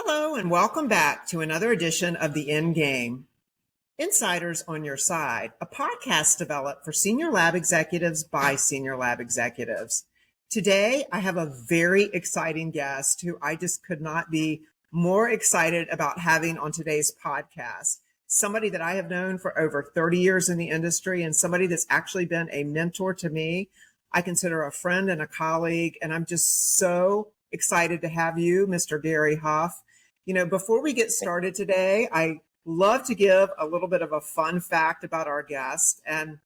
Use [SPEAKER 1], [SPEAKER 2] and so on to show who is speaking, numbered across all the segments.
[SPEAKER 1] Hello, and welcome back to another edition of The End Game. Insiders on Your Side, a podcast developed for senior lab executives by senior lab executives. Today, I have a very exciting guest who I just could not be more excited about having on today's podcast. Somebody that I have known for over 30 years in the industry and somebody that's actually been a mentor to me. I consider a friend and a colleague, and I'm just so excited to have you, Mr. Gary Huff. Before we get started today, I love to give a little bit of a fun fact about our guest. And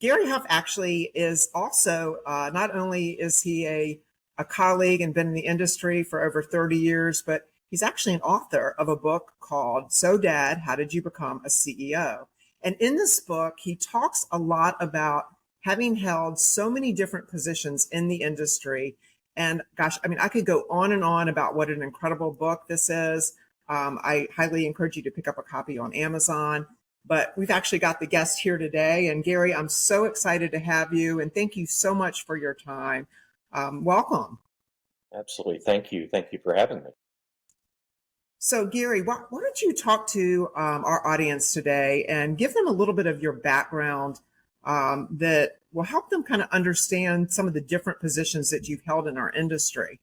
[SPEAKER 1] Gary Huff actually is also, not only is he a colleague and been in the industry for over 30 years, but he's actually an author of a book called So Dad, How Did You Become a CEO? And in this book, he talks a lot about having held so many different positions in the industry. And gosh, I could go on and on about what an incredible book this is. I highly encourage you to pick up a copy on Amazon. But we've actually got the guest here today. And Gary, I'm so excited to have you. And thank you so much for your time. Welcome.
[SPEAKER 2] Absolutely. Thank you. Thank you for having me.
[SPEAKER 1] So Gary, why don't you talk to our audience today and give them a little bit of your background that will help them kind of understand some of the different positions that you've held in our industry.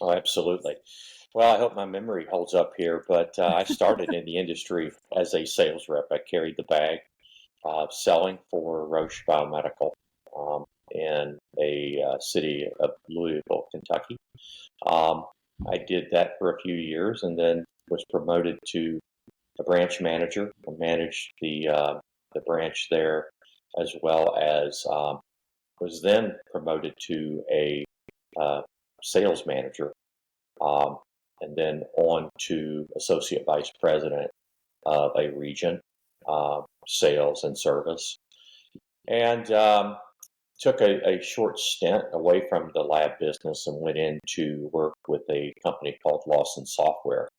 [SPEAKER 2] Oh, absolutely. Well, I hope my memory holds up here, but I started in the industry as a sales rep. I carried the bag selling for Roche Biomedical in a city of Louisville, Kentucky. I did that for a few years and then was promoted to a branch manager and managed the branch there, as well as was then promoted to a sales manager, and then on to associate vice president of a region, sales and service, and took a short stint away from the lab business and went in to work with a company called Lawson Software,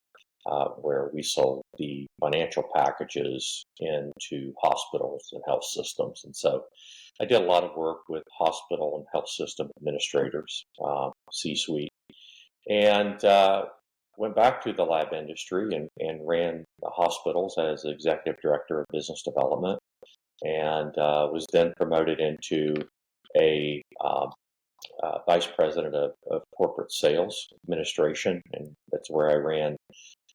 [SPEAKER 2] where we sold the financial packages into hospitals and health systems. And so I did a lot of work with hospital and health system administrators, C-suite, and went back to the lab industry and ran the hospitals as executive director of business development, and was then promoted into a vice president of corporate sales administration, and that's where I ran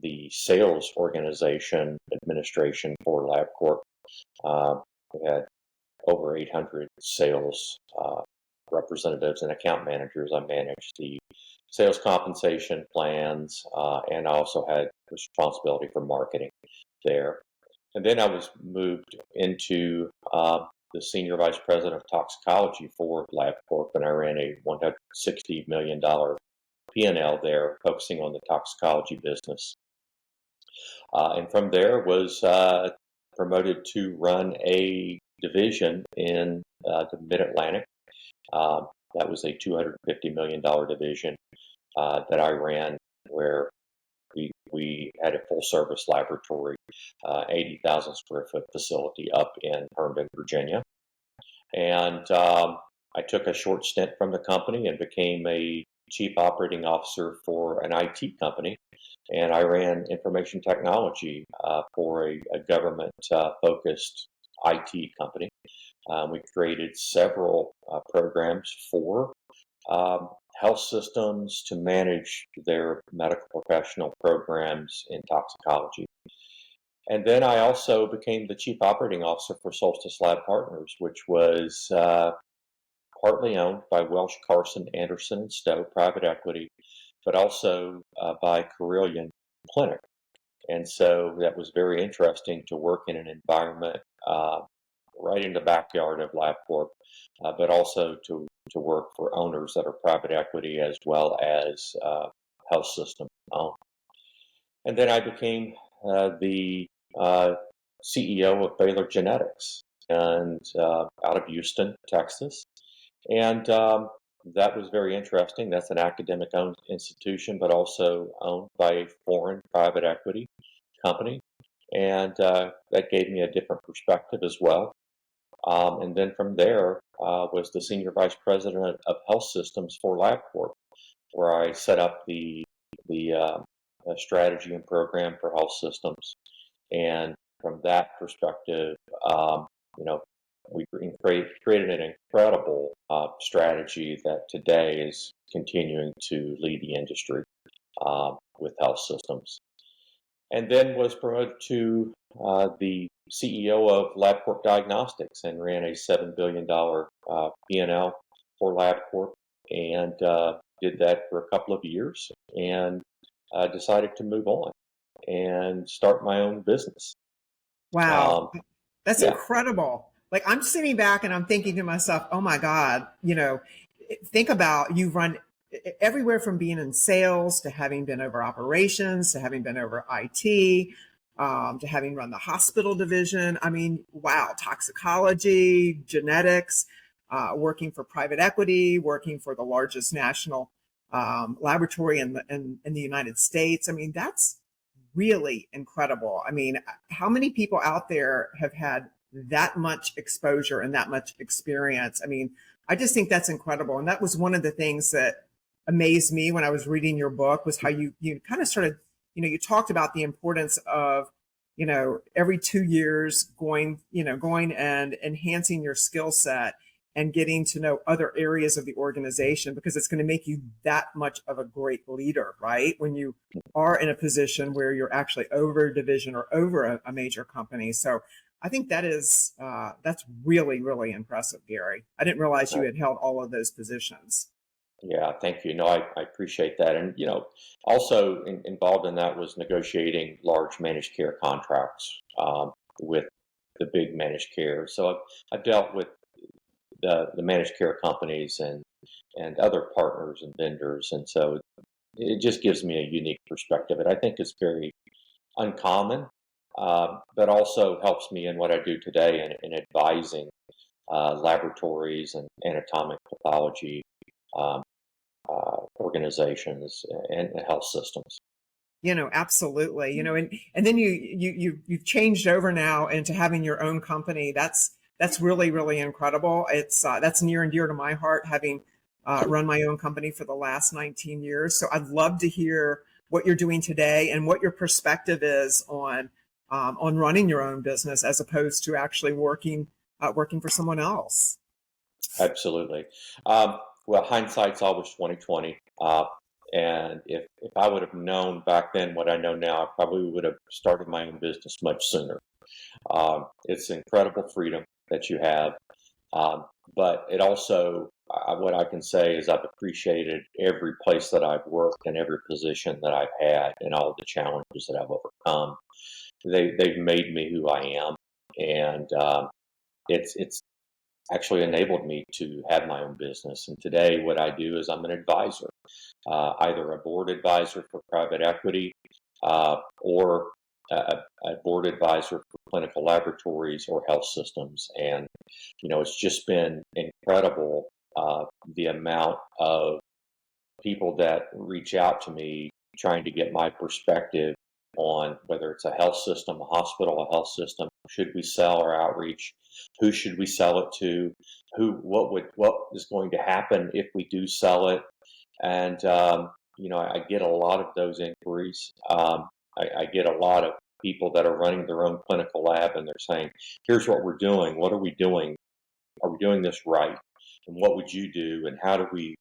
[SPEAKER 2] the sales organization administration for LabCorp. We had over 800 sales representatives and account managers. I managed the sales compensation plans, and I also had responsibility for marketing there. And then I was moved into the senior vice president of toxicology for LabCorp, and I ran a $160 million P&L there, focusing on the toxicology business. And from there was promoted to run a division in the Mid-Atlantic. That was a $250 million division that I ran, where we had a full-service laboratory, 80,000 square foot facility up in Herndon, Virginia. And I took a short stint from the company and became a chief operating officer for an IT company. And I ran information technology for a government-focused IT company. We created several programs for health systems to manage their medical professional programs in toxicology. And then I also became the chief operating officer for Solstice Lab Partners, which was partly owned by Welsh, Carson, Anderson, and Stowe private equity, but also by Carillion Clinic. And so that was very interesting to work in an environment right in the backyard of LabCorp, but also to work for owners that are private equity as well as health system owned. And then I became the CEO of Baylor Genetics, and out of Houston, Texas. And that was very interesting. That's an academic-owned institution, but also owned by a foreign private equity company. And that gave me a different perspective as well. And then from there was the senior vice president of health systems for LabCorp, where I set up the the strategy and program for health systems. And from that perspective, you know, we created an incredible strategy that today is continuing to lead the industry with health systems. And then was promoted to the CEO of LabCorp Diagnostics and ran a $7 billion P&L for LabCorp, and did that for a couple of years, and decided to move on and start my own business.
[SPEAKER 1] Wow. That's
[SPEAKER 2] Yeah,
[SPEAKER 1] incredible. Like I'm sitting back and I'm thinking to myself, oh my God, think about you run everywhere from being in sales to having been over operations to having been over IT, to having run the hospital division. I mean, wow, toxicology, genetics, working for private equity, working for the largest national laboratory in the United States. I mean, that's really incredible. I mean, how many people out there have had that much exposure and that much experience? I mean, I just think that's incredible. And that was one of the things that amazed me when I was reading your book was how you kind of started, you talked about the importance of, every 2 years going and enhancing your skill set and getting to know other areas of the organization, because it's going to make you that much of a great leader, right? When you are in a position where you're actually over a division or over a major company. So I think that's really, really impressive, Gary. I didn't realize you had held all of those positions.
[SPEAKER 2] yeah, thank you. No, I appreciate that. And, also involved in that was negotiating large managed care contracts with the big managed care. So I've dealt with the managed care companies and other partners and vendors. And so it just gives me a unique perspective. And I think it's very uncommon, but also helps me in what I do today in advising laboratories and anatomic pathology organizations and health systems.
[SPEAKER 1] Absolutely. And then you've changed over now into having your own company. That's really, really incredible. It's that's near and dear to my heart, having run my own company for the last 19 years. So I'd love to hear what you're doing today and what your perspective is on running your own business as opposed to actually working for someone else.
[SPEAKER 2] Absolutely. Well, hindsight's always 2020. And if I would have known back then what I know now, I probably would have started my own business much sooner. It's incredible freedom that you have. But it also, what I can say is I've appreciated every place that I've worked and every position that I've had and all the challenges that I've overcome. They've made me who I am. And it's actually enabled me to have my own business. And today, what I do is I'm an advisor, either a board advisor for private equity or a board advisor for clinical laboratories or health systems. And, it's just been incredible the amount of people that reach out to me trying to get my perspective on whether it's a health system, a hospital, a health system. Should we sell or outreach? Who should we sell it to? What is going to happen if we do sell it? And I get a lot of those inquiries. I get a lot of people that are running their own clinical lab, and they're saying, "Here's what we're doing. What are we doing? Are we doing this right? And what would you do? And how do we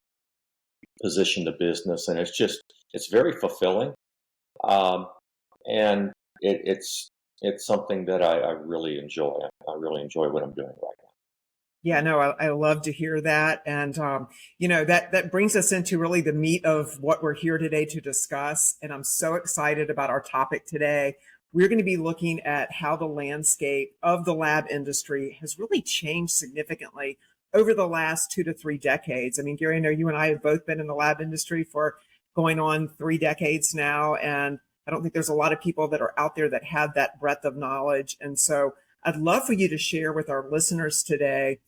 [SPEAKER 2] position the business?" And it's very fulfilling. Um, and it's something that I really enjoy. I really enjoy what I'm doing right now.
[SPEAKER 1] Yeah, no, I love to hear that. And, that brings us into really the meat of what we're here today to discuss. And I'm so excited about our topic today. We're going to be looking at how the landscape of the lab industry has really changed significantly over the last 2 to 3 decades. I mean, Gary, I know you and I have both been in the lab industry for going on 3 decades now. And I don't think there's a lot of people that are out there that have that breadth of knowledge. And so I'd love for you to share with our listeners today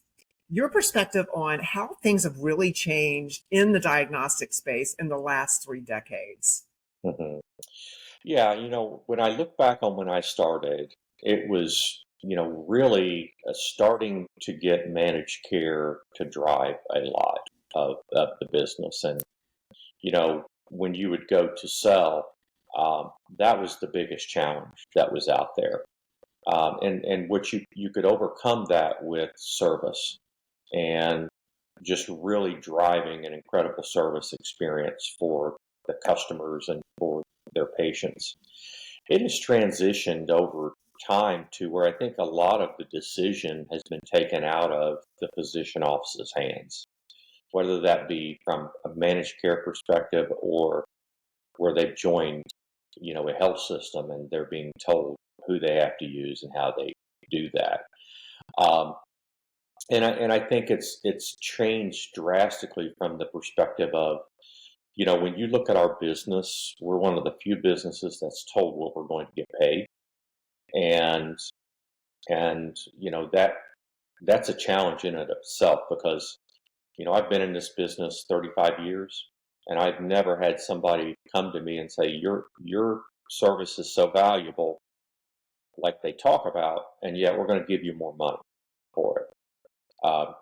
[SPEAKER 1] your perspective on how things have really changed in the diagnostic space in the last 3 decades.
[SPEAKER 2] hmm Yeah, when I look back on when I started, it was, really starting to get managed care to drive a lot of the business. And, you know, when you would go to sell, that was the biggest challenge that was out there. And which you could overcome that with service and just really driving an incredible service experience for the customers and for their patients. It has transitioned over time to where I think a lot of the decision has been taken out of the physician office's hands, whether that be from a managed care perspective or where they've joined, a health system and they're being told who they have to use and how they do that. Um, and I think it's changed drastically from the perspective of, when you look at our business, we're one of the few businesses that's told what we're going to get paid, and that's a challenge in and of itself because I've been in this business 35 years, and I've never had somebody come to me and say your service is so valuable, like they talk about, and yet we're going to give you more money for it.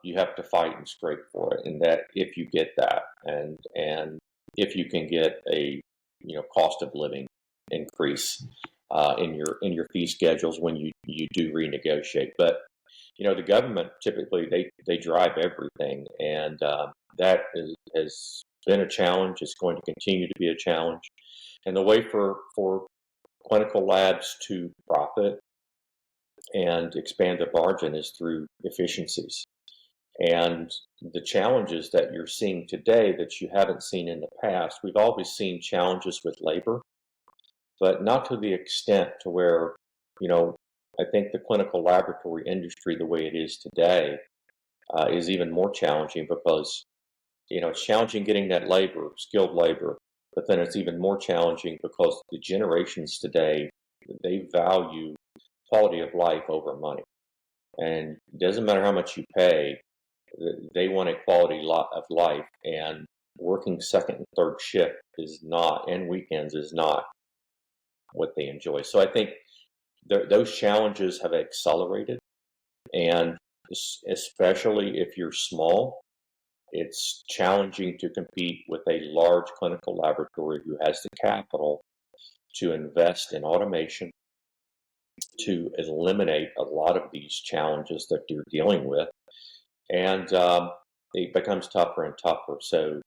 [SPEAKER 2] You have to fight and scrape for it, and that if you get that, and if you can get a cost of living increase in your fee schedules when you do renegotiate. But the government typically they drive everything, and that has been a challenge. It's going to continue to be a challenge, and the way for clinical labs to profit and expand the margin is through efficiencies. And the challenges that you're seeing today that you haven't seen in the past, we've always seen challenges with labor, but not to the extent to where, I think the clinical laboratory industry, the way it is today, is even more challenging because, it's challenging getting that labor, skilled labor, but then it's even more challenging because the generations today, they value quality of life over money. And it doesn't matter how much you pay, they want a quality of life, and working second and third shift is not, and weekends is not what they enjoy. So I think those challenges have accelerated, and especially if you're small, it's challenging to compete with a large clinical laboratory who has the capital to invest in automation to eliminate a lot of these challenges that you're dealing with. And it becomes tougher and tougher. So,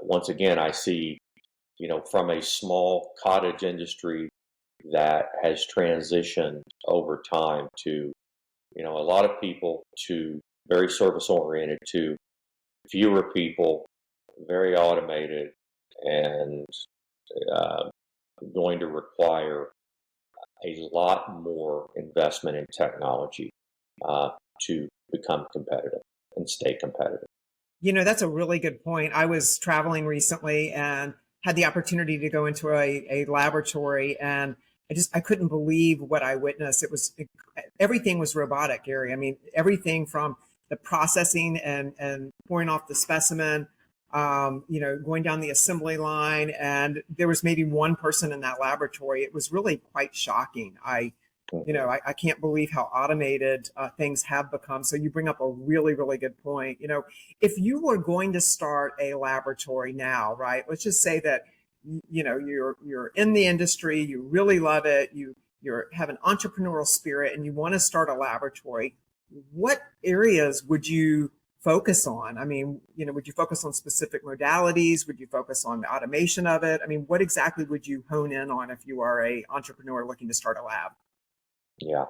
[SPEAKER 2] once again, I see, from a small cottage industry that has transitioned over time to, a lot of people to very service oriented to fewer people, very automated, and uh, going to require a lot more investment in technology to become competitive and stay competitive.
[SPEAKER 1] That's a really good point. I was traveling recently and had the opportunity to go into a laboratory, and I couldn't believe what I witnessed. Everything was robotic, Gary. I mean, everything from the processing and pouring off the specimen, going down the assembly line. And there was maybe one person in that laboratory. It was really quite shocking. I can't believe how automated things have become. So you bring up a really, really good point. If you were going to start a laboratory now, right? Let's just say that you're in the industry, you really love it, you have an entrepreneurial spirit, and you want to start a laboratory. What areas would you focus on? I mean, would you focus on specific modalities? Would you focus on the automation of it? I mean, what exactly would you hone in on if you are a entrepreneur looking to start a lab?
[SPEAKER 2] Yeah.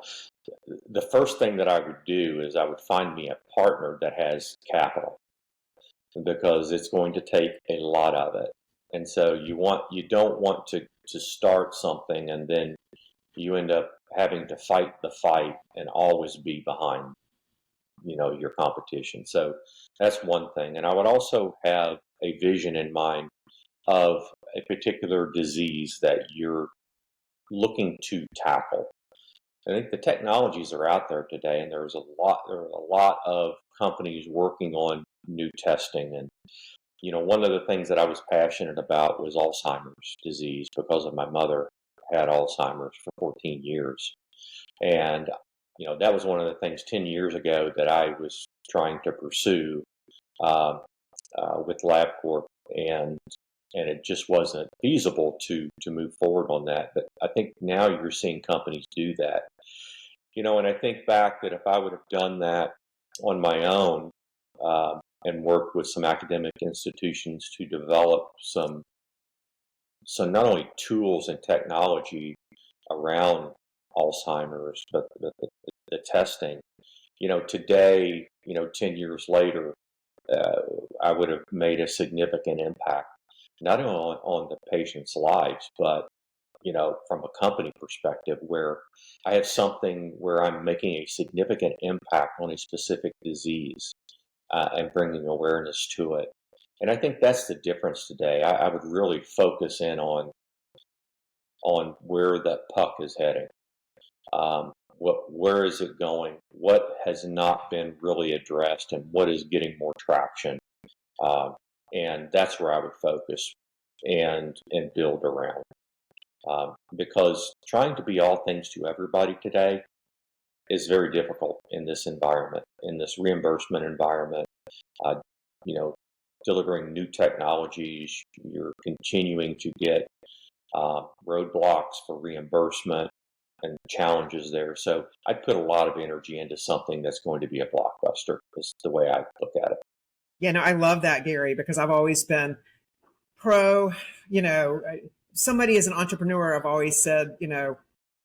[SPEAKER 2] The first thing that I would do is I would find me a partner that has capital because it's going to take a lot of it. And so you don't want to start something and then you end up having to fight the fight and always be behind, your competition. So that's one thing. And I would also have a vision in mind of a particular disease that you're looking to tackle. I think the technologies are out there today, and there are a lot of companies working on new testing. And one of the things that I was passionate about was Alzheimer's disease because of my mother had Alzheimer's for 14 years, and that was one of the things 10 years ago that I was trying to pursue uh, with LabCorp, and and it just wasn't feasible to move forward on that. But I think now you're seeing companies do that. And I think back that if I would have done that on my own, and worked with some academic institutions to develop some not only tools and technology around Alzheimer's, but the testing. Today, 10 years later, I would have made a significant impact, not only on the patients' lives, but from a company perspective, where I have something where I'm making a significant impact on a specific disease, and bringing awareness to it. And I think that's the difference today. I would really focus in on where that puck is heading. Where is it going? What has not been really addressed, and what is getting more traction? And that's where I would focus and build around. Because trying to be all things to everybody today is very difficult in this environment, in this reimbursement environment. Uh, Delivering new technologies, you're continuing to get roadblocks for reimbursement and challenges there. So I'd put a lot of energy into something that's going to be a blockbuster, is the way I look at it.
[SPEAKER 1] Yeah, no, I love that, Gary, because I've always been pro, somebody as an entrepreneur, I've always said,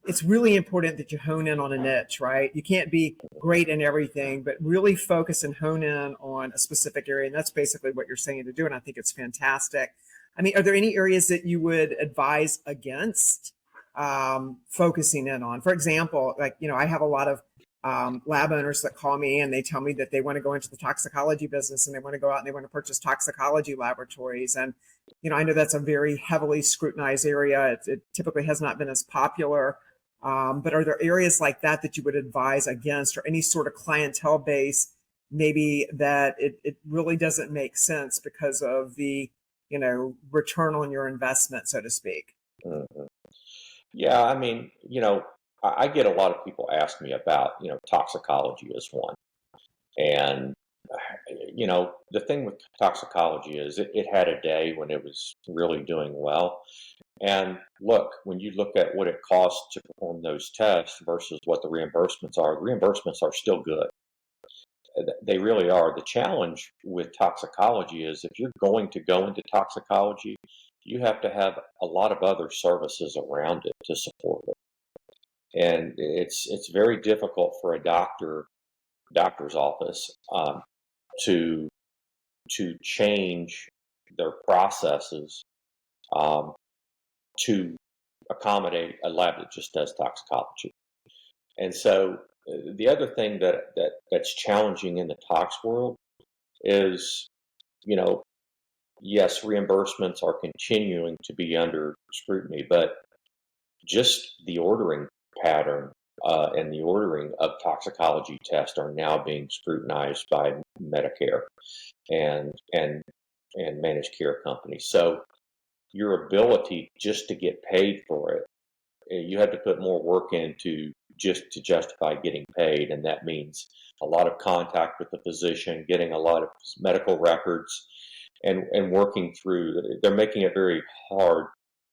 [SPEAKER 1] it's really important that you hone in on a niche, right? You can't be great in everything, but really focus and hone in on a specific area. And that's basically what you're saying to do. And I think it's fantastic. I mean, are there any areas that you would advise against focusing in on? For example, I have a lot of lab owners that call me and they tell me that they want to go into the toxicology business and they want to go out and they want to purchase toxicology laboratories. And, I know that's a very heavily scrutinized area. It typically has not been as popular. But are there areas like that you would advise against, or any sort of clientele base, maybe that it really doesn't make sense because of the, return on your investment, so to speak?
[SPEAKER 2] Mm-hmm. Yeah, I mean, I get a lot of people ask me about, toxicology as one. And, the thing with toxicology is it had a day when it was really doing well. And look, when you look at what it costs to perform those tests versus what the reimbursements are still good. They really are. The challenge with toxicology is if you're going to go into toxicology, you have to have a lot of other services around it to support it. And it's very difficult for a doctor's office to change their processes to accommodate a lab that just does toxicology. And so the other thing that's challenging in the tox world is, yes, reimbursements are continuing to be under scrutiny, but just the ordering pattern and the ordering of toxicology tests are now being scrutinized by Medicare and managed care companies. So your ability just to get paid for it, you have to put more work into just to justify getting paid. And that means a lot of contact with the physician, getting a lot of medical records, and working through. They're making it very hard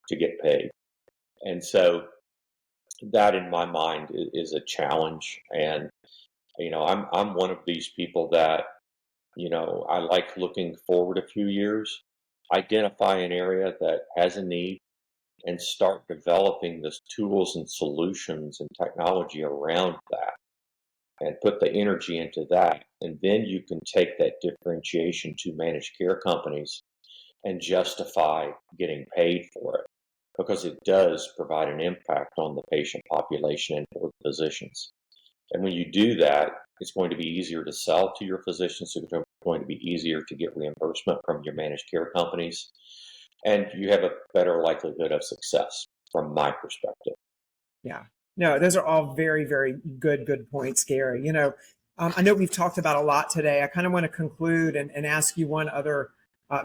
[SPEAKER 2] to get paid. And so that, in my mind, is a challenge. And, I'm one of these people that, I like looking forward a few years, identify an area that has a need, and start developing the tools and solutions and technology around that, and put the energy into that. And then you can take that differentiation to managed care companies and justify getting paid for it, because it does provide an impact on the patient population and for physicians. And when you do that, it's going to be easier to sell to your physicians. It's going to be easier to get reimbursement from your managed care companies. And you have a better likelihood of success from my perspective.
[SPEAKER 1] Yeah. No, those are all very, very good points, Gary. I know we've talked about a lot today. I kind of want to conclude and ask you one other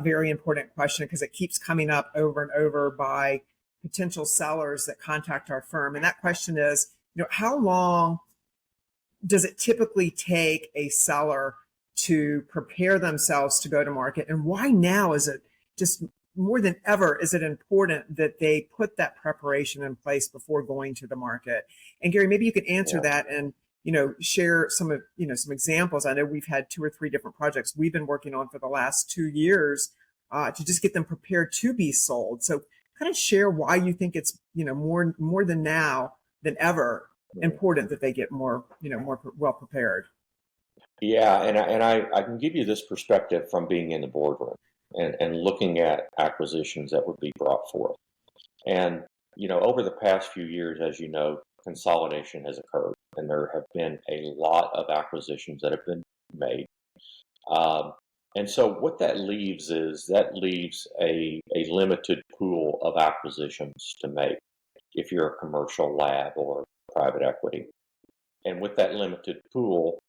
[SPEAKER 1] very important question, because it keeps coming up over and over by potential sellers that contact our firm. And that question is, how long does it typically take a seller to prepare themselves to go to market? And why now is it just more than ever is it important that they put that preparation in place before going to the market. And Gary, maybe you could answer that and share some of some examples. I know we've had 2 or 3 different projects we've been working on for the last 2 years to just get them prepared to be sold. So kind of share why you think it's more than now than ever important that they get more more well prepared.
[SPEAKER 2] Yeah, and I can give you this perspective from being in the boardroom and looking at acquisitions that would be brought forth. And, over the past few years, as you know, consolidation has occurred, and there have been a lot of acquisitions that have been made. And so what that leaves a limited pool of acquisitions to make if you're a commercial lab or private equity. And with that limited pool,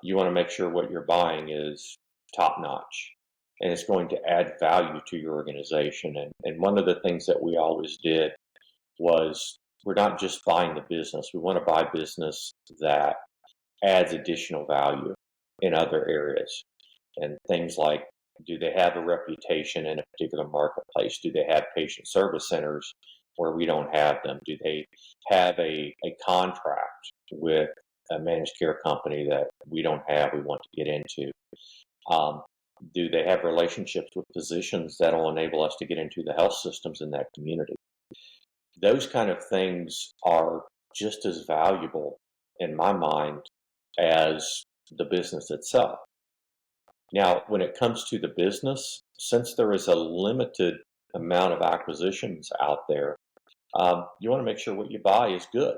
[SPEAKER 2] you want to make sure what you're buying is top notch and it's going to add value to your organization. And one of the things that we always did was we're not just buying the business. We want to buy business that adds additional value in other areas. And things like, do they have a reputation in a particular marketplace? Do they have patient service centers where we don't have them? Do they have a contract with a managed care company that we don't have, we want to get into? Do they have relationships with physicians that will enable us to get into the health systems in that community? Those kind of things are just as valuable in my mind as the business itself. Now, when it comes to the business, since there is a limited amount of acquisitions out there, you want to make sure what you buy is good.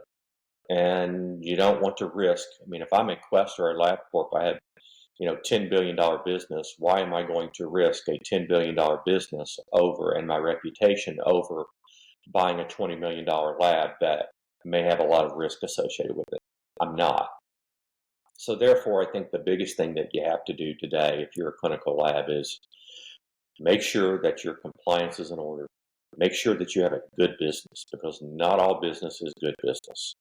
[SPEAKER 2] And you don't want to risk. I mean, if I'm a Quest or a LabCorp, I have, $10 billion business. Why am I going to risk a $10 billion business over and my reputation over buying a $20 million lab that may have a lot of risk associated with it? I'm not. So therefore, I think the biggest thing that you have to do today, if you're a clinical lab, is make sure that your compliance is in order. Make sure that you have a good business, because not all business is good business.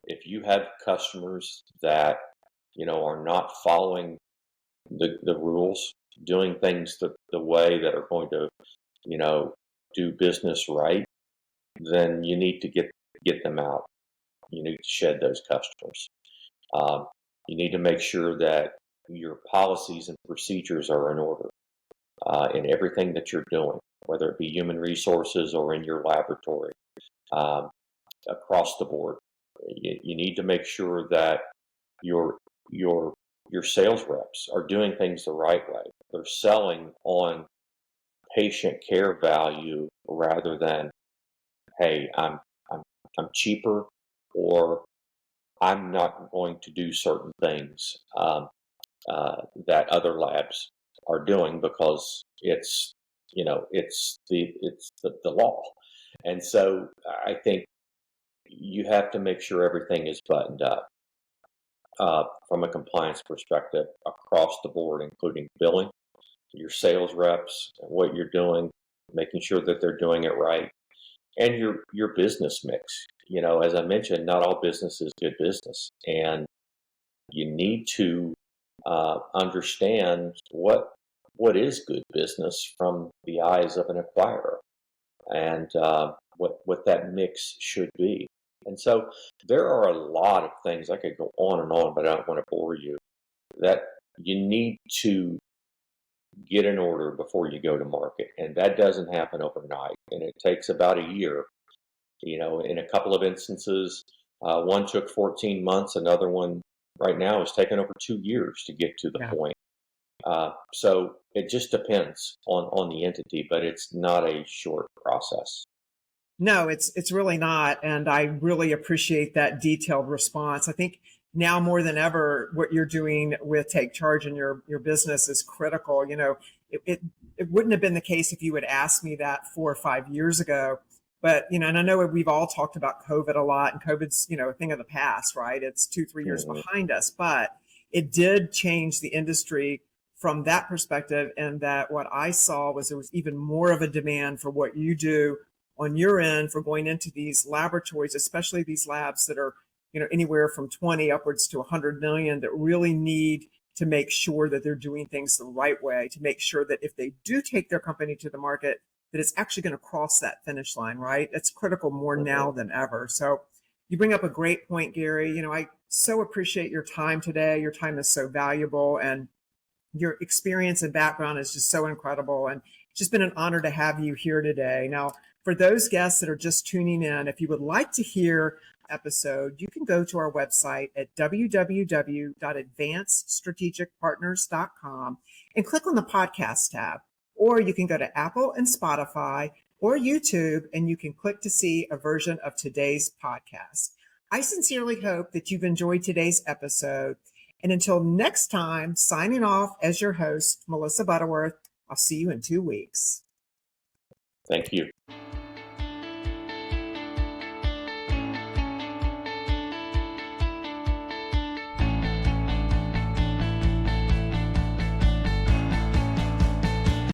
[SPEAKER 2] If you have customers that, are not following the rules, doing things the way that are going to, do business right, then you need to get them out. You need to shed those customers. You need to make sure that your policies and procedures are in order in everything that you're doing, whether it be human resources or in your laboratory, across the board. You need to make sure that your sales reps are doing things the right way. They're selling on patient care value rather than, hey, I'm cheaper, or I'm not going to do certain things that other labs are doing because it's the law. And so I think you have to make sure everything is buttoned up from a compliance perspective across the board, including billing, your sales reps, what you're doing, making sure that they're doing it right, and your business mix. As I mentioned, not all business is good business, and you need to understand what is good business from the eyes of an acquirer, and what that mix should be. And so there are a lot of things. I could go on and on, but I don't want to bore you, that you need to get in order before you go to market. And that doesn't happen overnight. And it takes about a year. In a couple of instances, one took 14 months. Another one right now is taking over 2 years to get to the point. So it just depends on the entity, but it's not a short process.
[SPEAKER 1] No, it's really not. And I really appreciate that detailed response. I think now more than ever, what you're doing with Take Charge in your business is critical. It wouldn't have been the case if you had asked me that 4 or 5 years ago. But, and I know we've all talked about COVID a lot, and COVID's, a thing of the past, right? It's 2-3 years behind us, but it did change the industry from that perspective. And that what I saw was there was even more of a demand for what you do on your end for going into these laboratories, especially these labs that are, anywhere from 20 upwards to 100 million, that really need to make sure that they're doing things the right way, to make sure that if they do take their company to the market, that it's actually going to cross that finish line, right? It's critical more now than ever. So you bring up a great point, Gary. I so appreciate your time today. Your time is so valuable, and your experience and background is just so incredible. And it's just been an honor to have you here today. Now, for those guests that are just tuning in, if you would like to hear episode, you can go to our website at www.advancedstrategicpartners.com and click on the podcast tab. Or you can go to Apple and Spotify or YouTube, and you can click to see a version of today's podcast. I sincerely hope that you've enjoyed today's episode. And until next time, signing off as your host, Melissa Butterworth. I'll see you in 2 weeks.
[SPEAKER 2] Thank you.